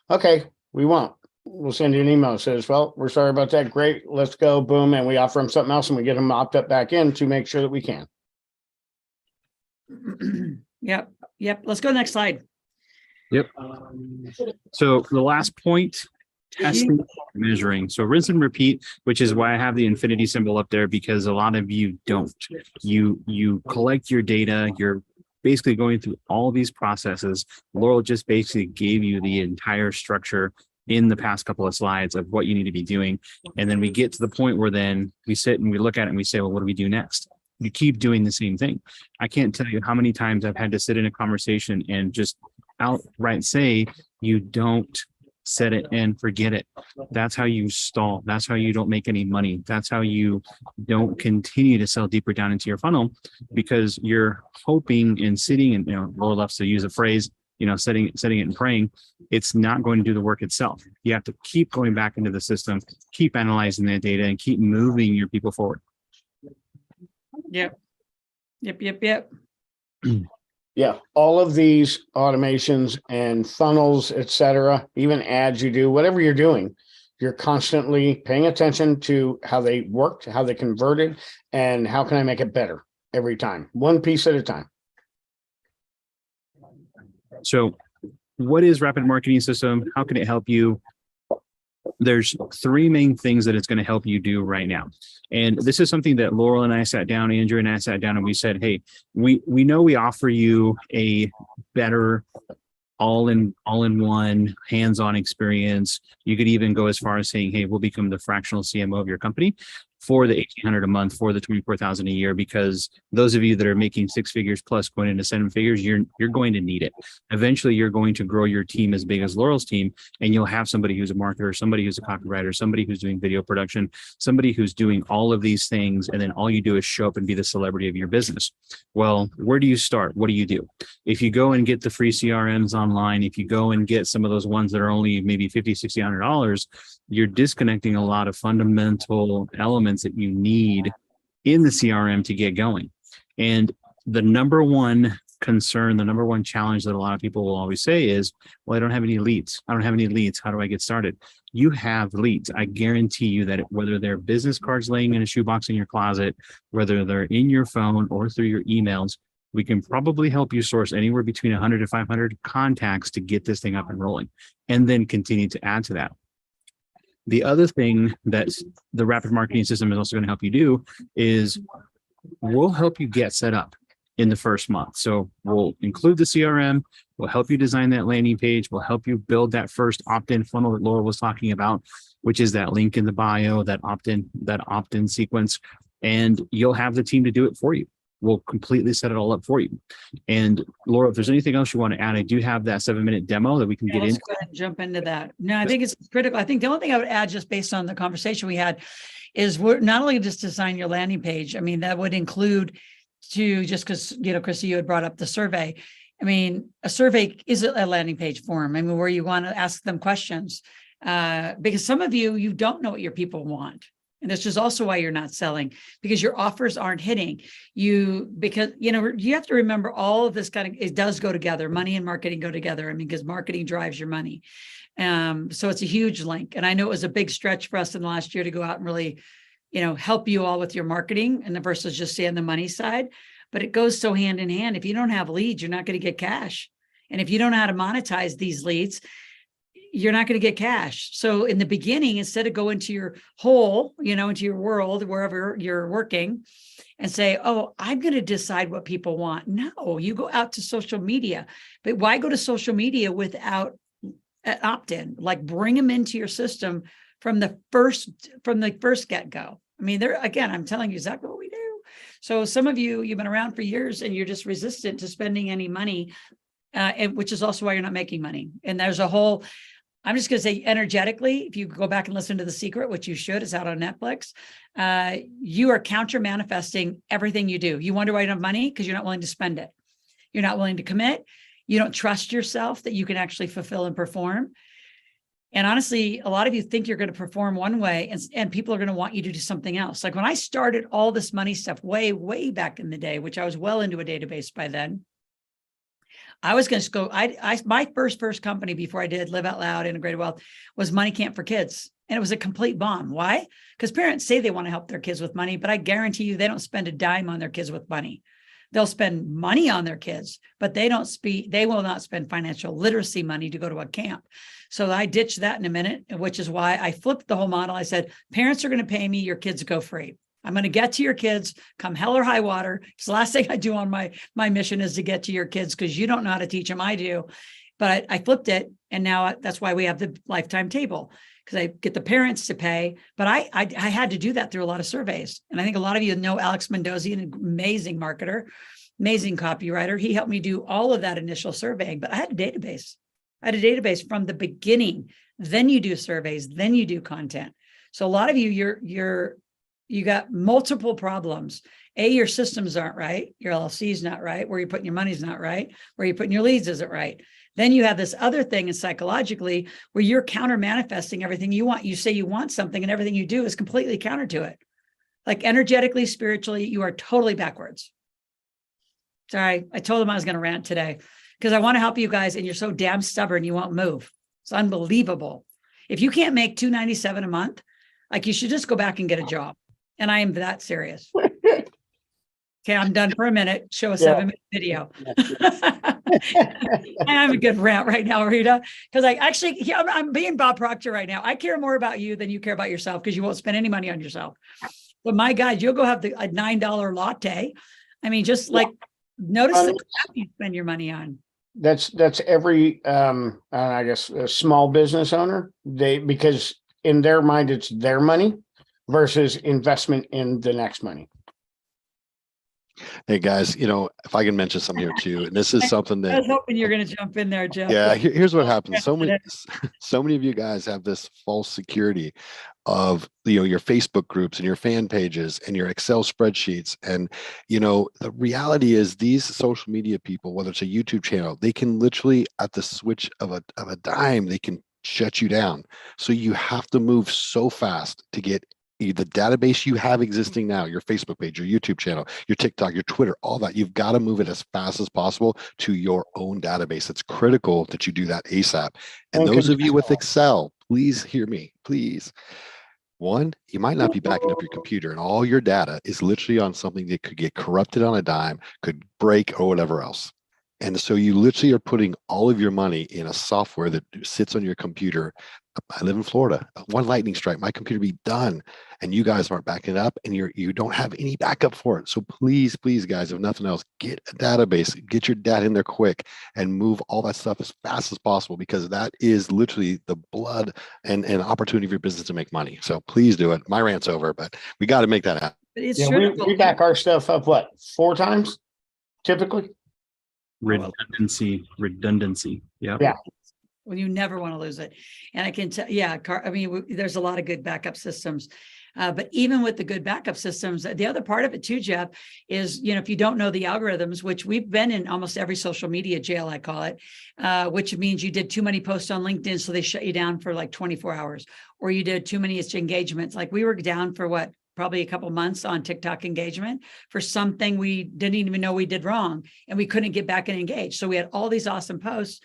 Okay, we won't. We'll send you an email that says, well, we're sorry about that. Great. Let's go. Boom. And we offer them something else and we get them opt up back in to make sure that we can. Yep. Let's go to the next slide. Yep. So the last point, testing, measuring. So rinse and repeat, which is why I have the infinity symbol up there, because a lot of you don't. You collect your data. You're basically going through all these processes. Laurel just basically gave you the entire structure in the past couple of slides of what you need to be doing. And then we get to the point where then we sit and we look at it and we say, well, what do we do next? You keep doing the same thing. I can't tell you how many times I've had to sit in a conversation and just outright say, you don't set it and forget it. That's how you stall. That's how you don't make any money. That's how you don't continue to sell deeper down into your funnel, because you're hoping and sitting and, Laura loves to use a phrase, setting it and praying. It's not going to do the work itself. You have to keep going back into the system, keep analyzing that data, and keep moving your people forward. Yep. Yeah, all of these automations and funnels, etc., even ads you do, whatever you're doing, you're constantly paying attention to how they worked, how they converted, and how can I make it better every time, one piece at a time. So what is Rapid Marketing System? How can it help you? There's three main things that it's going to help you do right now. And this is something that Laurel and I sat down, Andrew and I sat down, and we said, hey, we know we offer you a better all-in-one hands-on experience. You could even go as far as saying, hey, we'll become the fractional CMO of your company for the $1,800 a month, for the $24,000 a year, because those of you that are making 6 figures plus going into 7 figures, you're going to need it. Eventually, you're going to grow your team as big as Laurel's team, and you'll have somebody who's a marketer, somebody who's a copywriter, somebody who's doing video production, somebody who's doing all of these things, and then all you do is show up and be the celebrity of your business. Well, where do you start? What do you do? If you go and get the free CRMs online, if you go and get some of those ones that are only maybe $50, $60, $100, you're disconnecting a lot of fundamental elements that you need in the CRM to get going. And the number one concern, the number one challenge that a lot of people will always say is, well, I don't have any leads. I don't have any leads. How do I get started? You have leads. I guarantee you that whether they're business cards laying in a shoebox in your closet, whether they're in your phone or through your emails, we can probably help you source anywhere between 100 to 500 contacts to get this thing up and rolling, and then continue to add to that. The other thing that the Rapid Marketing System is also going to help you do is we'll help you get set up in the first month. So we'll include the CRM, we'll help you design that landing page, we'll help you build that first opt-in funnel that Laura was talking about, which is that link in the bio, that opt-in sequence, and you'll have the team to do it for you. we'll completely set it all up for you. And Laura, if there's anything else you want to add, I do have that 7-minute demo that we can Yeah, get let's into. go ahead and jump into that. No, I think it's critical. I think the only thing I would add, just based on the conversation we had, is we're not only just design your landing page. I mean, that would include to, just because, Chrissy, you had brought up the survey. I mean, a survey is a landing page form. I mean, where you want to ask them questions, because some of you don't know what your people want. And this is also why you're not selling, because your offers aren't hitting you, because, you have to remember all of this it does go together. Money and marketing go together. I mean, because marketing drives your money. So it's a huge link. And I know it was a big stretch for us in the last year to go out and really, help you all with your marketing and versus just stay on the money side. But it goes so hand in hand. If you don't have leads, you're not going to get cash. And if you don't know how to monetize these leads, you're not going to get cash. So in the beginning, instead of go into your hole, into your world, wherever you're working, and say, oh, I'm going to decide what people want. No, you go out to social media. But why go to social media without an opt-in? Like, bring them into your system from the first get-go. I mean, again, I'm telling you exactly what we do. So some of you've been around for years and you're just resistant to spending any money, which is also why you're not making money. And there's a whole, I'm just going to say, energetically, if you go back and listen to The Secret, which you should, it's out on Netflix, you are counter manifesting everything you do. You wonder why you don't have money, because you're not willing to spend it. You're not willing to commit. You don't trust yourself that you can actually fulfill and perform. And honestly, a lot of you think you're going to perform one way, and people are going to want you to do something else. Like when I started all this money stuff way, way back in the day, which I was well into a database by then, I was going to go, my first company before I did Live Out Loud, Integrated Wealth, was Money Camp for Kids. And it was a complete bomb. Why? Because parents say they want to help their kids with money, but I guarantee you they don't spend a dime on their kids with money. They'll spend money on their kids, but they will not spend financial literacy money to go to a camp. So I ditched that in a minute, which is why I flipped the whole model. I said, parents are going to pay me, your kids go free. I'm going to get to your kids come hell or high water. It's the last thing I do on my mission is to get to your kids, because you don't know how to teach them. I do. But I flipped it. And now that's why we have the lifetime table, because I get the parents to pay. But I had to do that through a lot of surveys. And I think a lot of you know Alex Mendoza, an amazing marketer, amazing copywriter. He helped me do all of that initial surveying, but I had a database. I had a database from the beginning. Then you do surveys, then you do content. So a lot of you, you got multiple problems. Your systems aren't right. Your LLC is not right. Where you're putting your money is not right. Where you're putting your leads isn't right. Then you have this other thing, and psychologically, where you're counter manifesting everything you want. You say you want something, and everything you do is completely counter to it. Like energetically, spiritually, you are totally backwards. Sorry, I told him I was going to rant today, because I want to help you guys, and you're so damn stubborn, you won't move. It's unbelievable. If you can't make $297 a month, like, you should just go back and get a job. And I am that serious. Okay, I'm done for a minute. Show a 7-minute video. I'm a good rant right now, Rita, because I'm being Bob Proctor right now. I care more about you than you care about yourself, because you won't spend any money on yourself. But my God, you'll go have a $9 latte. I mean, just like notice the crap you spend your money on. That's every I guess a small business owner, because in their mind it's their money versus investment in the next money. Hey guys, if I can mention something here too, and this is something that I was hoping you're going to jump in there, Jeff. Yeah, here's what happens. So many of you guys have this false security of your Facebook groups and your fan pages and your Excel spreadsheets. And the reality is, these social media people, whether it's a YouTube channel, they can literally, at the switch of a dime, they can shut you down. So you have to move so fast to get the database you have existing now, your Facebook page, your YouTube channel, your TikTok, your Twitter, all that. You've got to move it as fast as possible to your own database. It's critical that you do that ASAP. And those of you with Excel, please hear me, please. One, you might not be backing up your computer, and all your data is literally on something that could get corrupted on a dime, could break, or whatever else. And so you literally are putting all of your money in a software that sits on your computer. I live in Florida. One lightning strike, my computer be done, and you guys aren't backing it up, and you don't have any backup for it. So please, guys, if nothing else, get a database, get your data in there quick, and move all that stuff as fast as possible, because that is literally the blood and opportunity of your business to make money. So please do it. My rant's over, but we got to make that happen. It's Yeah, true. we back our stuff up, what, 4 times typically? Redundancy. Yeah. Yeah. Well, you never want to lose it. And I can tell, I mean, there's a lot of good backup systems. But even with the good backup systems, the other part of it too, Jeff, is, if you don't know the algorithms, which we've been in almost every social media jail, I call it, which means you did too many posts on LinkedIn, so they shut you down for like 24 hours, or you did too many engagements. Like we were down for probably a couple months on TikTok engagement for something we didn't even know we did wrong, and we couldn't get back and engage. So we had all these awesome posts.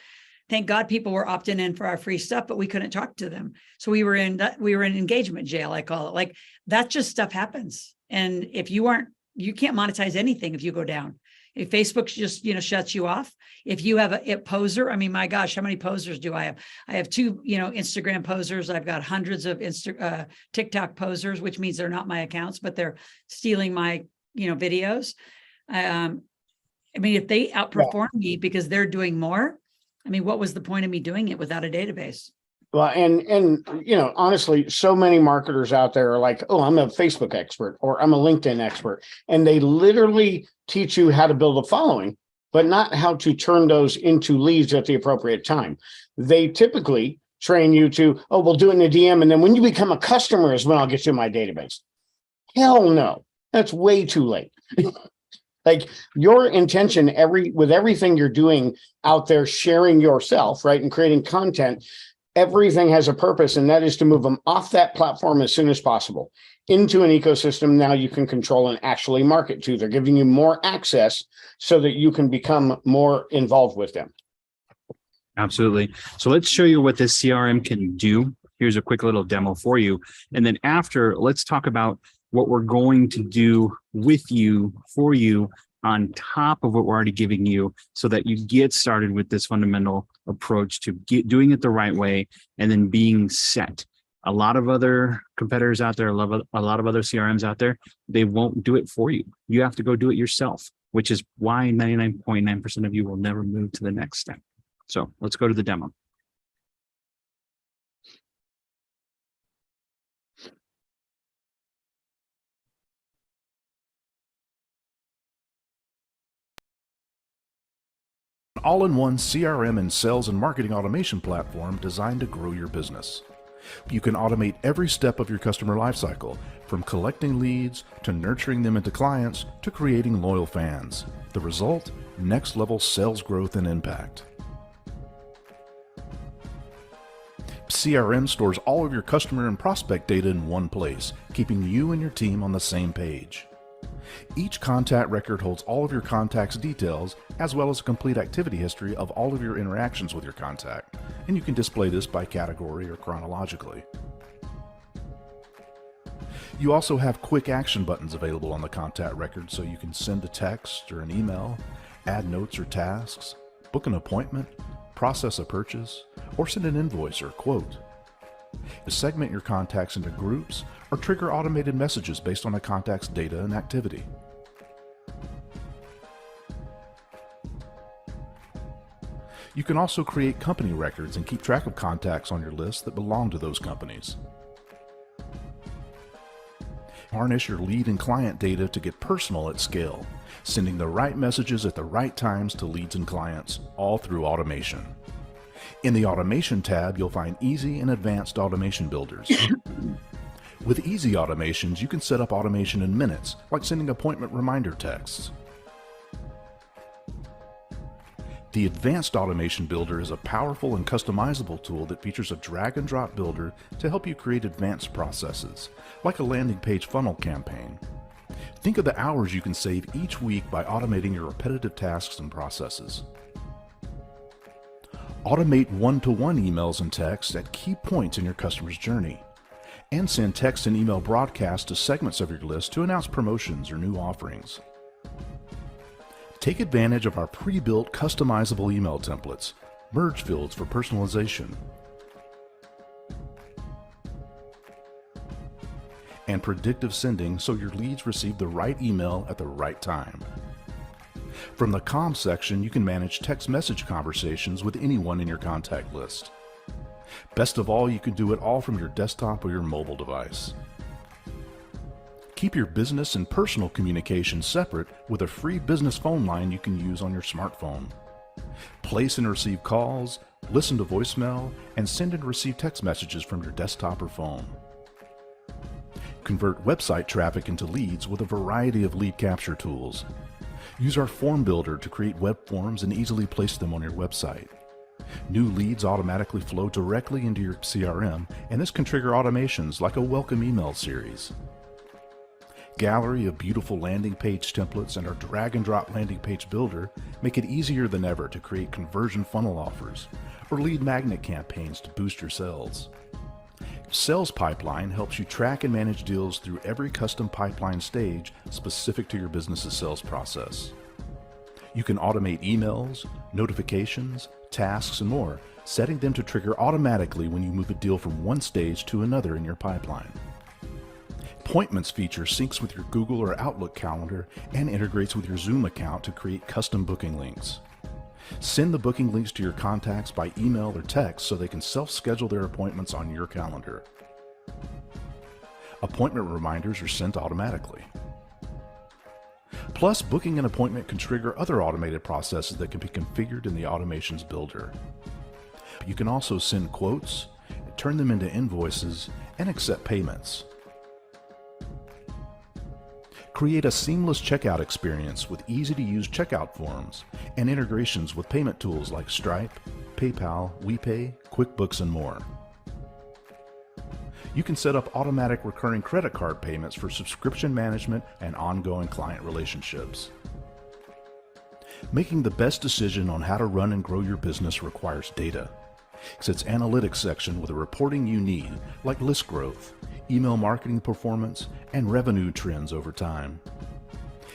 Thank God people were opting in for our free stuff, but we couldn't talk to them. So we were in engagement jail, I call it. Like that just stuff happens. And if you can't monetize anything if you go down. If Facebook just, shuts you off. If you have a poser, I mean, my gosh, how many posers do I have? I have 2, Instagram posers. I've got hundreds of TikTok posers, which means they're not my accounts, but they're stealing my, videos. I mean, if they outperform me because they're doing more, I mean, what was the point of me doing it without a database? Well, and honestly, so many marketers out there are like, oh, I'm a Facebook expert or I'm a LinkedIn expert. And they literally teach you how to build a following, but not how to turn those into leads at the appropriate time. They typically train you to, oh, we'll do it in a DM. And then when you become a customer is when I'll get you in my database. Hell no, that's way too late. Like your intention with everything you're doing out there, sharing yourself, right, and creating content, everything has a purpose, and that is to move them off that platform as soon as possible into an ecosystem now you can control and actually market to. They're giving you more access so that you can become more involved with them. Absolutely. So let's show you what this CRM can do. Here's a quick little demo for you. And then after, let's talk about what we're going to do with you, for you, on top of what we're already giving you, so that you get started with this fundamental approach to doing it the right way and then being set. A lot of other competitors out there, a lot of other CRMs out there, they won't do it for you. You have to go do it yourself, which is why 99.9% of you will never move to the next step. So let's go to the demo. All-in-one CRM and sales and marketing automation platform designed to grow your business. You can automate every step of your customer lifecycle, from collecting leads to nurturing them into clients to creating loyal fans. The result? Next level sales growth and impact. CRM stores all of your customer and prospect data in one place, keeping you and your team on the same page. Each contact record holds all of your contact's details, as well as a complete activity history of all of your interactions with your contact, and you can display this by category or chronologically. You also have quick action buttons available on the contact record, so you can send a text or an email, add notes or tasks, book an appointment, process a purchase, or send an invoice or quote. Segment your contacts into groups or trigger automated messages based on a contact's data and activity. You can also create company records and keep track of contacts on your list that belong to those companies. Harness your lead and client data to get personal at scale, sending the right messages at the right times to leads and clients, all through automation. In the Automation tab, you'll find easy and advanced automation builders. With easy automations, you can set up automation in minutes, like sending appointment reminder texts. The Advanced Automation Builder is a powerful and customizable tool that features a drag and drop builder to help you create advanced processes, like a landing page funnel campaign. Think of the hours you can save each week by automating your repetitive tasks and processes. Automate one-to-one emails and texts at key points in your customer's journey, and send text and email broadcasts to segments of your list to announce promotions or new offerings. Take advantage of our pre-built customizable email templates, merge fields for personalization, and predictive sending so your leads receive the right email at the right time. From the comms section, you can manage text message conversations with anyone in your contact list. Best of all, you can do it all from your desktop or your mobile device. Keep your business and personal communication separate with a free business phone line you can use on your smartphone. Place and receive calls, listen to voicemail, and send and receive text messages from your desktop or phone. Convert website traffic into leads with a variety of lead capture tools. Use our form builder to create web forms and easily place them on your website. New leads automatically flow directly into your CRM, and this can trigger automations like a welcome email series. Gallery of beautiful landing page templates and our drag and drop landing page builder make it easier than ever to create conversion funnel offers or lead magnet campaigns to boost your sales. Sales Pipeline helps you track and manage deals through every custom pipeline stage specific to your business's sales process. You can automate emails, notifications, tasks, and more, setting them to trigger automatically when you move a deal from one stage to another in your pipeline. Appointments feature syncs with your Google or Outlook calendar and integrates with your Zoom account to create custom booking links. Send the booking links to your contacts by email or text so they can self-schedule their appointments on your calendar. Appointment reminders are sent automatically. Plus, booking an appointment can trigger other automated processes that can be configured in the Automations Builder. You can also send quotes, turn them into invoices, and accept payments. Create a seamless checkout experience with easy-to-use checkout forms and integrations with payment tools like Stripe, PayPal, WePay, QuickBooks, and more. You can set up automatic recurring credit card payments for subscription management and ongoing client relationships. Making the best decision on how to run and grow your business requires data. It's its analytics section with the reporting you need, like list growth, email marketing performance, and revenue trends over time.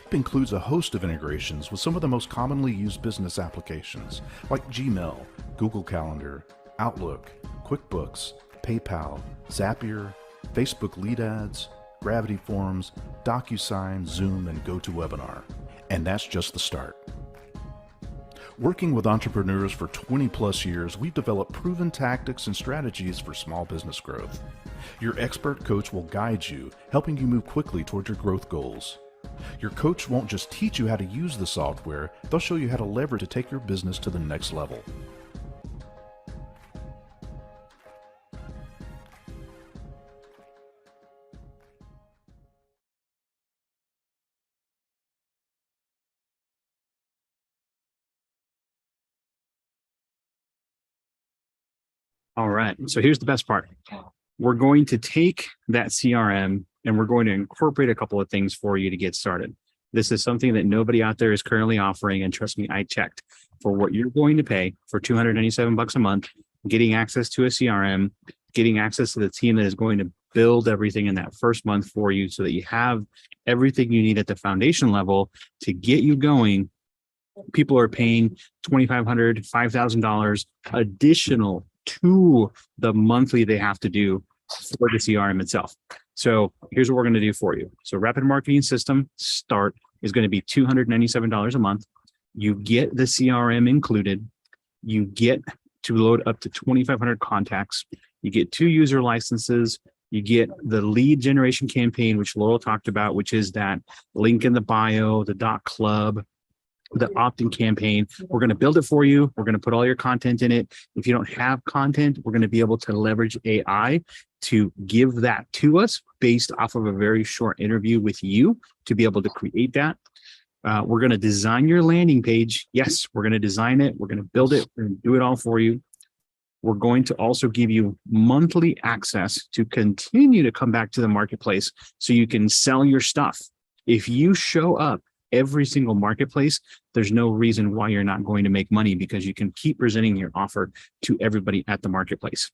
It includes a host of integrations with some of the most commonly used business applications like Gmail, Google Calendar, Outlook, QuickBooks, PayPal, Zapier, Facebook Lead Ads, Gravity Forms, DocuSign, Zoom, and GoToWebinar. And that's just the start. Working with entrepreneurs for 20+ years, we've developed proven tactics and strategies for small business growth. Your expert coach will guide you, helping you move quickly toward your growth goals. Your coach won't just teach you how to use the software, they'll show you how to leverage to take your business to the next level. All right. So here's the best part. We're going to take that CRM and we're going to incorporate a couple of things for you to get started. This is something that nobody out there is currently offering. And trust me, I checked. For what you're going to pay for $297 a month, getting access to a CRM, getting access to the team that is going to build everything in that first month for you so that you have everything you need at the foundation level to get you going. People are paying $2,500, $5,000 additional to the monthly they have to do for the CRM itself. So here's what we're going to do for you. So Rapid Marketing System Start is going to be $297 a month. You get the CRM included. You get to load up to 2,500 contacts. You get 2 user licenses. You get the lead generation campaign, which Laurel talked about, which is that link in the bio, the .club, the opt-in campaign. We're going to build it for you. We're going to put all your content in it. If you don't have content, we're going to be able to leverage AI to give that to us based off of a very short interview with you to be able to create that. We're going to design your landing page. Yes, we're going to design it. We're going to build it. We're going to do it all for you. We're going to also give you monthly access to continue to come back to the marketplace so you can sell your stuff. If you show up every single marketplace, there's no reason why you're not going to make money because you can keep presenting your offer to everybody at the marketplace.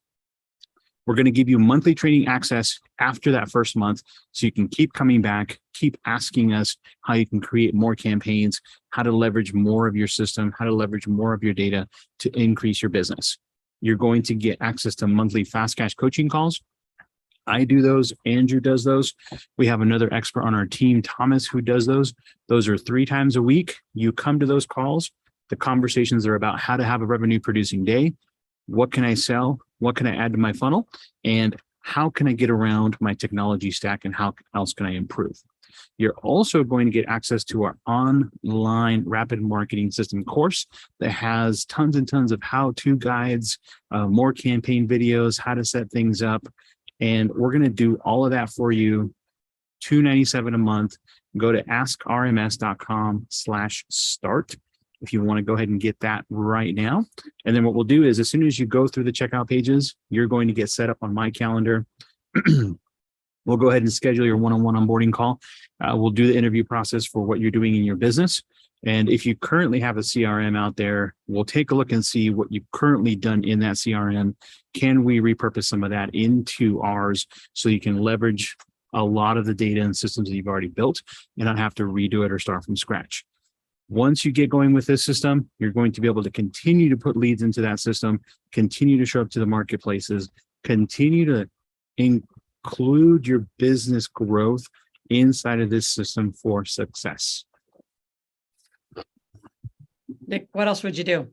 We're going to give you monthly training access after that first month so you can keep coming back, keep asking us how you can create more campaigns, how to leverage more of your system, how to leverage more of your data to increase your business. You're going to get access to monthly fast cash coaching calls. I do those. Andrew does those. We have another expert on our team, Thomas, who does those. Those are 3 times a week. You come to those calls. The conversations are about how to have a revenue producing day. What can I sell? What can I add to my funnel? And how can I get around my technology stack and how else can I improve? You're also going to get access to our online rapid marketing system course that has tons and tons of how-to guides, more campaign videos, how to set things up. And we're going to do all of that for you, $297 a month. Go to askrms.com/start if you want to go ahead and get that right now. And then what we'll do is as soon as you go through the checkout pages, you're going to get set up on my calendar. We'll go ahead and schedule your one-on-one onboarding call. We'll do the interview process for what you're doing in your business. And if you currently have a CRM out there, we'll take a look and see what you've currently done in that CRM. Can we repurpose some of that into ours so you can leverage a lot of the data and systems that you've already built and not have to redo it or start from scratch? Once you get going with this system, you're going to be able to continue to put leads into that system, continue to show up to the marketplaces, continue to include your business growth inside of this system for success. Nick, what else would you do? All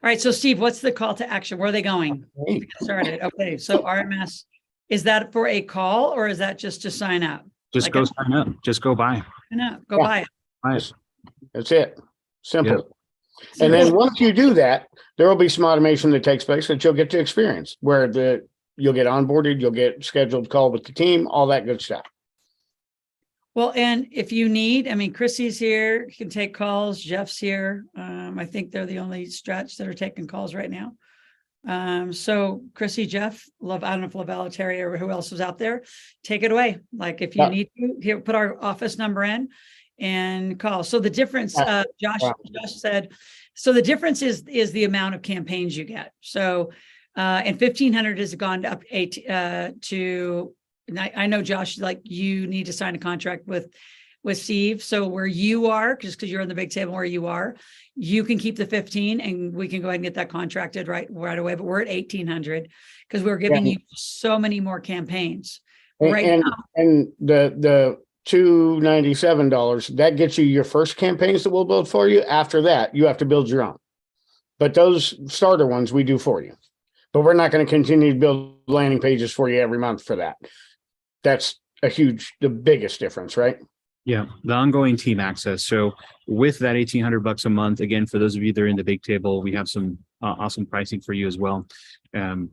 right. So Steve, what's the call to action? Where are they going? Hey. Get started. Okay. So RMS, is that for a call or is that just to sign up? Just Like go sign up. Just go buy. No, go Yeah. buy it. Nice. That's it. Simple. Yep. And then Simple. once you do that, there will be some automation that takes place that you'll get to experience where you'll get onboarded, you'll get scheduled call with the team, all that good stuff. Well, and if you need, I mean, Chrissy's here, you can take calls. Jeff's here. I think they're the only stretch that are taking calls right now. So Chrissy, Jeff, I don't know if Lavelle, Terry, or who else was out there, take it away. Like if you Yeah. need to, here, put our office number in and call. So the difference, Josh said, so the difference is the amount of campaigns you get. So, and 1,500 has gone up to, and I know Josh, like you need to sign a contract with Steve. So where you are, just because you're on the big table where you are, you can keep the 15 and we can go ahead and get that contracted right away. But we're at 1,800 because we're giving you so many more campaigns right now. And the $297, that gets you your first campaigns that we'll build for you. After that, you have to build your own. But those starter ones we do for you. But we're not going to continue to build landing pages for you every month for that. That's the biggest difference, right? Yeah, the ongoing team access. So with that $1,800 a month, again, for those of you that are in the big table, we have some awesome pricing for you as well.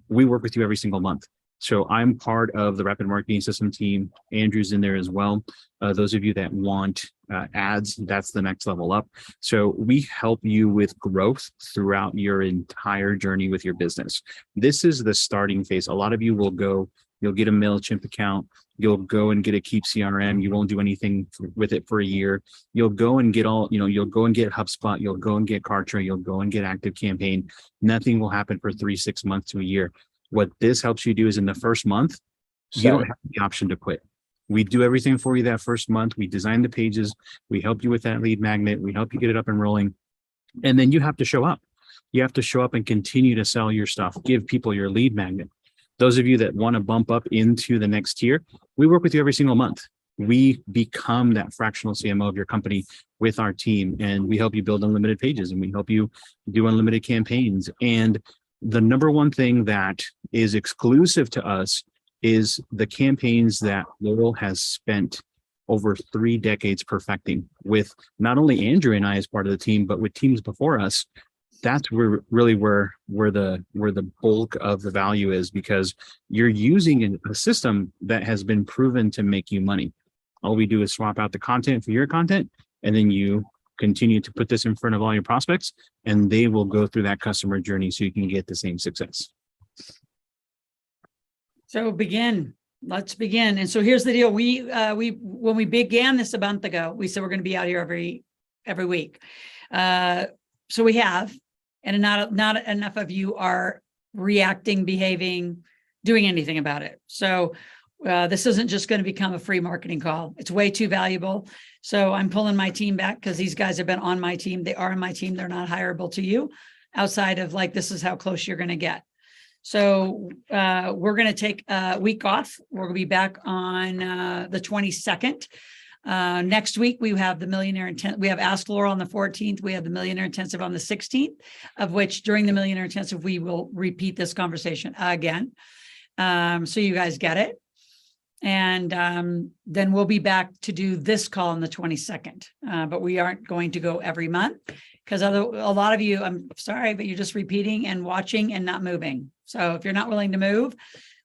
We work with you every single month. So I'm part of the rapid marketing system team. Andrew's in there as well. Those of you that want ads, that's the next level up. So we help you with growth throughout your entire journey with your business. This is the starting phase. A lot of you will go, you'll get a MailChimp account. You'll go and get a Keep CRM. You won't do anything with it for a year. You'll go and get you'll go and get HubSpot. You'll go and get Kartra. You'll go and get ActiveCampaign. Nothing will happen for 3, 6 months to a year. What this helps you do is in the first month, you don't have the option to quit. We do everything for you that first month. We design the pages. We help you with that lead magnet. We help you get it up and rolling. And then you have to show up. You have to show up and continue to sell your stuff. Give people your lead magnet. Those of you that want to bump up into the next tier, we work with you every single month. We become that fractional CMO of your company with our team, and we help you build unlimited pages and we help you do unlimited campaigns. And the number one thing that is exclusive to us is the campaigns that Laurel has spent over 3 decades perfecting with not only Andrew and I as part of the team, but with teams before us. That's where the bulk of the value is, because you're using a system that has been proven to make you money. All we do is swap out the content for your content, and then you continue to put this in front of all your prospects, and they will go through that customer journey so you can get the same success. So let's begin. And so here's the deal. We when we began this a month ago, we said we're going to be out here every week. So we have, and not enough of you are reacting, behaving, doing anything about it. So this isn't just going to become a free marketing call. It's way too valuable. So I'm pulling my team back because these guys have been on my team. They are on my team. They're not hireable to you outside of like, this is how close you're going to get. So we're going to take a week off. We're going to be back on the 22nd. Next week, we have the Millionaire Intensive. We have Ask Laurel on the 14th. We have the Millionaire Intensive on the 16th, of which during the Millionaire Intensive, we will repeat this conversation again. So you guys get it. And then we'll be back to do this call on the 22nd. But we aren't going to go every month because a lot of you, I'm sorry, but you're just repeating and watching and not moving. So if you're not willing to move,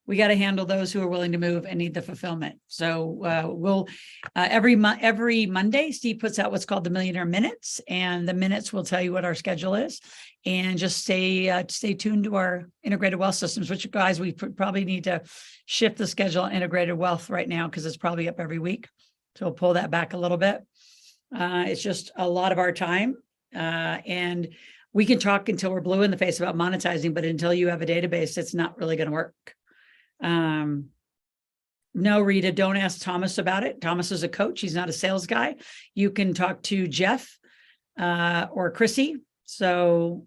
we got to handle those who are willing to move and need the fulfillment. So we'll every Monday, Steve puts out what's called the Millionaire Minutes, and the minutes will tell you what our schedule is. And just stay tuned to our integrated wealth systems, which guys, we probably need to shift the schedule on integrated wealth right now because it's probably up every week. So we'll pull that back a little bit. It's just a lot of our time. And we can talk until we're blue in the face about monetizing, but until you have a database, it's not really going to work. No, Rita, don't ask Thomas about it. Thomas is a coach. He's not a sales guy. You can talk to Jeff or Chrissy. So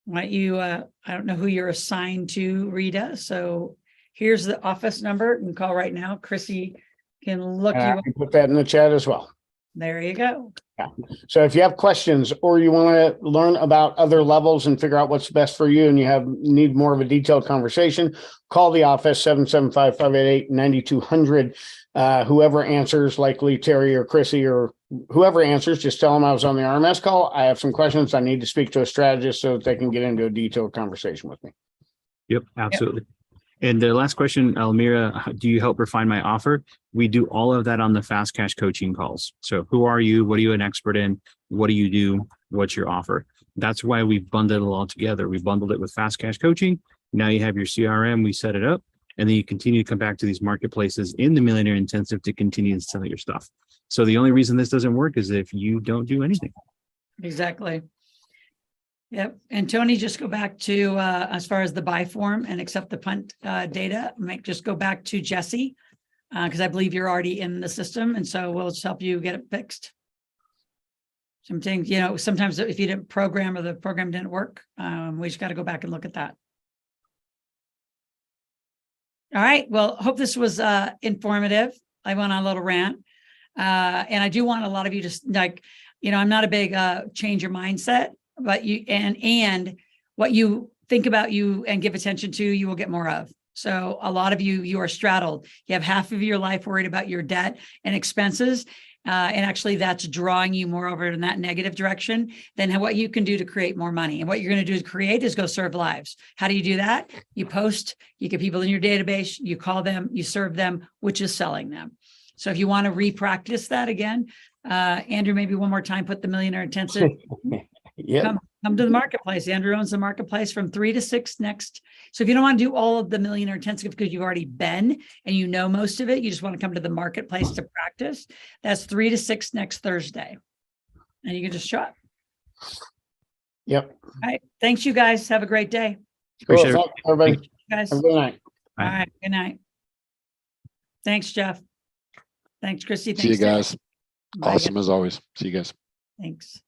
what you, I don't know who you're assigned to, Rita. So here's the office number. You can call right now. Chrissy can look you I up. can put that in the chat as well. There you go. So if you have questions or you want to learn about other levels and figure out what's best for you and you need more of a detailed conversation, call the office 775-588-9200. Whoever answers, likely Terry or Chrissy or whoever answers, just tell them I was on the RMS call. I have some questions. I need to speak to a strategist so that they can get into a detailed conversation with me. Yep, absolutely. Yep. And the last question, Almira, do you help refine my offer? We do all of that on the Fast Cash coaching calls. So who are you? What are you an expert in? What do you do? What's your offer? That's why we bundled it all together. We bundled it with Fast Cash coaching. Now you have your CRM, we set it up, and then you continue to come back to these marketplaces in the Millionaire Intensive to continue to sell your stuff. So the only reason this doesn't work is if you don't do anything. Exactly. Yep. And Tony, just go back to as far as the buy form and accept the punt data, just go back to Jesse because I believe you're already in the system. And so we'll just help you get it fixed. Some things, sometimes if you didn't program or the program didn't work, we just got to go back and look at that. All right. Well, hope this was informative. I went on a little rant. And I do want a lot of you to I'm not a big change your mindset. But you and what you think about you and give attention to, you will get more of. So a lot of you are straddled. You have half of your life worried about your debt and expenses. And actually that's drawing you more over in that negative direction than what you can do to create more money. And what you're going to do to create is go serve lives. How do you do that? You post, you get people in your database, you call them, you serve them, which is selling them. So if you want to re-practice that again, Andrew, maybe one more time, put the Millionaire Intensive. Yeah. Come to the marketplace. Andrew owns the marketplace from 3 to 6 next. So if you don't want to do all of the Millionaire Intensive because you've already been and you know most of it, you just want to come to the marketplace to practice. That's 3 to 6 next Thursday. And you can just show up. Yep. All right. Thanks, you guys. Have a great day. Appreciate it. Everybody. Thank you guys. Have a good night. All right. Good night. Thanks, Jeff. Thanks, Christy. Thanks, See you guys. Bye, Awesome as always. See you guys. Thanks.